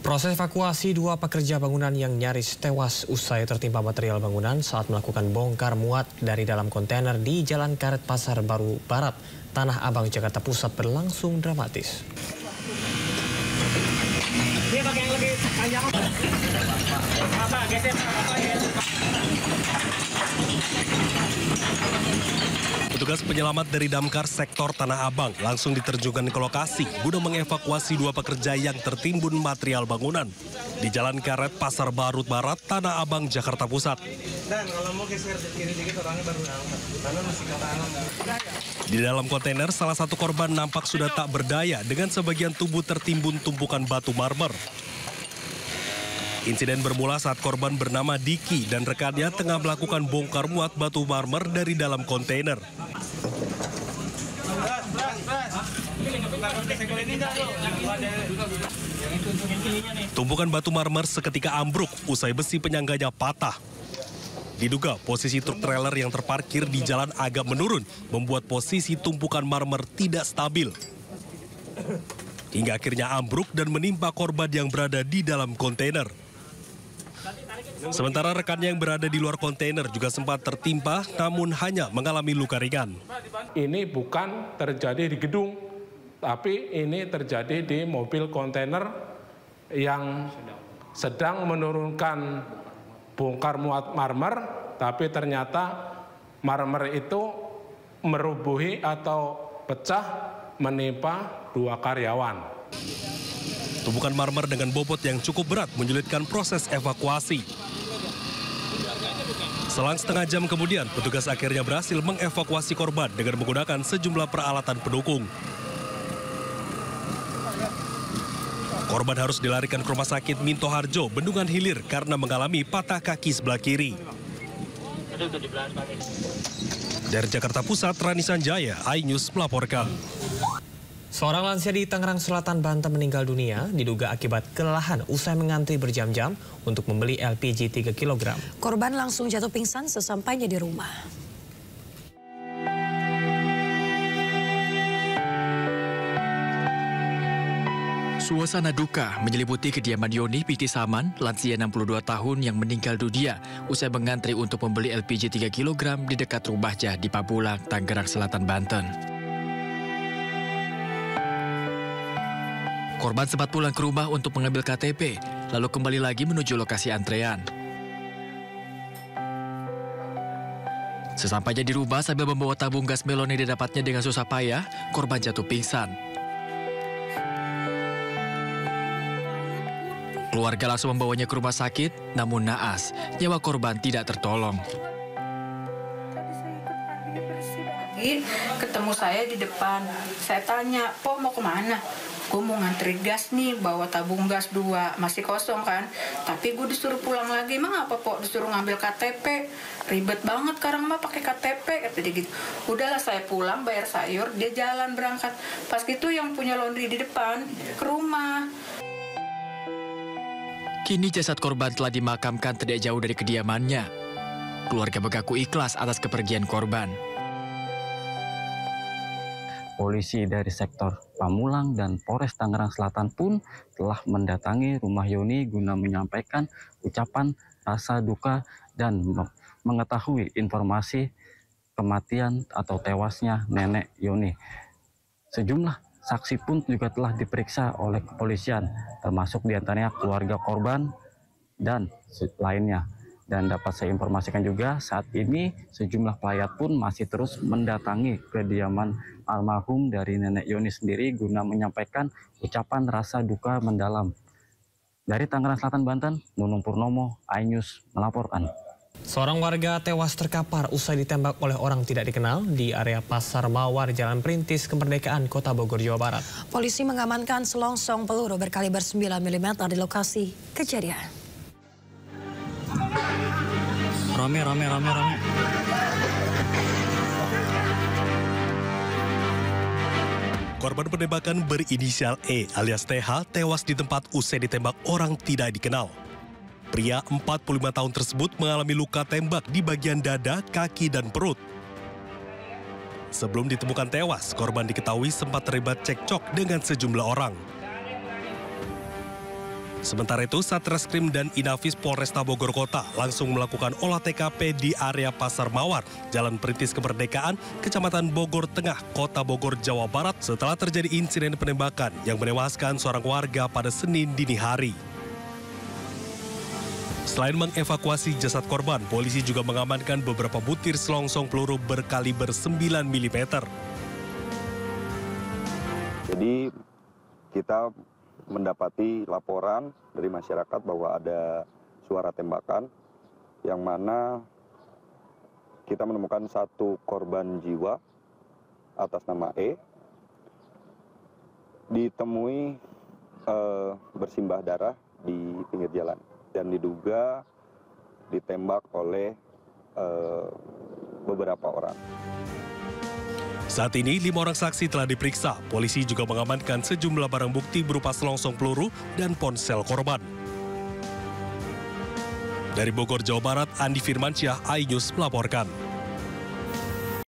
Proses evakuasi dua pekerja bangunan yang nyaris tewas usai tertimpa material bangunan saat melakukan bongkar muat dari dalam kontainer di Jalan Karet Pasar Baru Barat, Tanah Abang, Jakarta Pusat berlangsung dramatis. Petugas penyelamat dari Damkar sektor Tanah Abang langsung diterjunkan ke lokasi guna mengevakuasi dua pekerja yang tertimbun material bangunan di Jalan Karet Pasar Baru Barat, Tanah Abang, Jakarta Pusat. Di dalam kontainer, salah satu korban nampak sudah tak berdaya dengan sebagian tubuh tertimbun tumpukan batu marmer. Insiden bermula saat korban bernama Diki dan rekannya tengah melakukan bongkar muat batu marmer dari dalam kontainer. Tumpukan batu marmer seketika ambruk usai besi penyangganya patah. Diduga posisi truk trailer yang terparkir di jalan agak menurun, membuat posisi tumpukan marmer tidak stabil. Hingga akhirnya ambruk dan menimpa korban yang berada di dalam kontainer. Sementara rekannya yang berada di luar kontainer juga sempat tertimpa, namun hanya mengalami luka ringan. Ini bukan terjadi di gedung, tapi ini terjadi di mobil kontainer yang sedang menurunkan bongkar muat marmer, tapi ternyata marmer itu merubuhi atau pecah menimpa dua karyawan. Tumpukan marmer dengan bobot yang cukup berat menyulitkan proses evakuasi. Selang setengah jam kemudian, petugas akhirnya berhasil mengevakuasi korban dengan menggunakan sejumlah peralatan pendukung. Korban harus dilarikan ke Rumah Sakit Minto Harjo, Bendungan Hilir karena mengalami patah kaki sebelah kiri. Dari Jakarta Pusat, Rani Sanjaya, iNews melaporkan. Seorang lansia di Tangerang Selatan, Banten meninggal dunia diduga akibat kelelahan usai mengantri berjam-jam untuk membeli LPG 3 kg. Korban langsung jatuh pingsan sesampainya di rumah. Suasana duka menyelimuti kediaman Yoni Piti Saman, lansia 62 tahun yang meninggal dunia usai mengantri untuk membeli LPG 3 kg di dekat rumahnya di Pabulang, Tangerang Selatan, Banten. Korban sempat pulang ke rumah untuk mengambil KTP, lalu kembali lagi menuju lokasi antrean. Sesampainya di rumah sambil membawa tabung gas melon yang didapatnya dengan susah payah, korban jatuh pingsan. Keluarga langsung membawanya ke rumah sakit, namun naas, nyawa korban tidak tertolong. Ketemu saya di depan, saya tanya, "Po mau kemana?" "Gue mau ngantri gas nih, bawa tabung gas 2, masih kosong kan. Tapi gue disuruh pulang lagi." "Emang apa, Po?" "Disuruh ngambil KTP. Ribet banget sekarang mah pakai KTP," kata dia gitu. Udahlah saya pulang, bayar sayur, dia jalan berangkat. Pas gitu yang punya laundry di depan, ke rumah. Kini jasad korban telah dimakamkan tidak jauh dari kediamannya. Keluarga mengaku ikhlas atas kepergian korban. Polisi dari sektor Pamulang dan Polres Tangerang Selatan pun telah mendatangi rumah Yoni guna menyampaikan ucapan rasa duka dan mengetahui informasi kematian atau tewasnya nenek Yoni. Sejumlah saksi pun juga telah diperiksa oleh kepolisian, termasuk diantaranya keluarga korban dan lainnya. Dan dapat saya informasikan juga saat ini sejumlah pelayat pun masih terus mendatangi kediaman almarhum dari nenek Yoni sendiri guna menyampaikan ucapan rasa duka mendalam. Dari Tangerang Selatan, Banten, Nunung Purnomo, iNews melaporkan. Seorang warga tewas terkapar usai ditembak oleh orang tidak dikenal di area Pasar Mawar, Jalan Perintis, Kemerdekaan, Kota Bogor, Jawa Barat. Polisi mengamankan selongsong peluru berkaliber 9 mm di lokasi kejadian. Rame. Korban penembakan berinisial E alias TH tewas di tempat usai ditembak orang tidak dikenal. Pria 45 tahun tersebut mengalami luka tembak di bagian dada, kaki, dan perut. Sebelum ditemukan tewas, korban diketahui sempat terlibat cekcok dengan sejumlah orang. Sementara itu, Satreskrim dan Inafis Polresta Bogor Kota langsung melakukan olah TKP di area Pasar Mawar, Jalan Perintis Kemerdekaan, Kecamatan Bogor Tengah, Kota Bogor, Jawa Barat, setelah terjadi insiden penembakan yang menewaskan seorang warga pada Senin dini hari. Selain mengevakuasi jasad korban, polisi juga mengamankan beberapa butir selongsong peluru berkaliber 9 mm. Jadi kita mendapati laporan dari masyarakat bahwa ada suara tembakan yang mana kita menemukan satu korban jiwa atas nama E ditemui bersimbah darah di pinggir jalan dan diduga ditembak oleh beberapa orang. Saat ini, 5 orang saksi telah diperiksa. Polisi juga mengamankan sejumlah barang bukti berupa selongsong peluru dan ponsel korban. Dari Bogor, Jawa Barat, Andi Firmansyah, iNews melaporkan.